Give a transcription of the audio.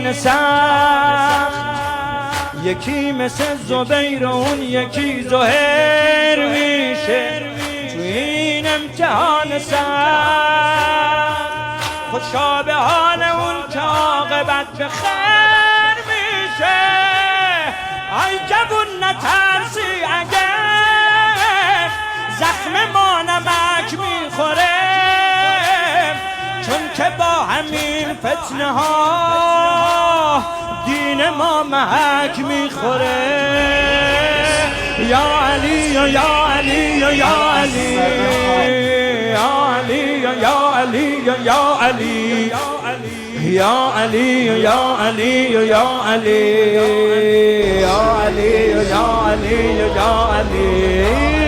امتحان سخت، یکی مثل زبیر و اون یکی زهیر میشه تو این امتحان سخت. خوشا به حال اون که عاقبت به خیر میشه. ای جوون نترسی اگر زخم ما نمک میخوره، چون که با همین فتنه ها دین ما محک میخوره. یا علی یا علی یا علی یا علی یا علی یا علی یا علی یا علی یا علی یا علی یا علی یا علی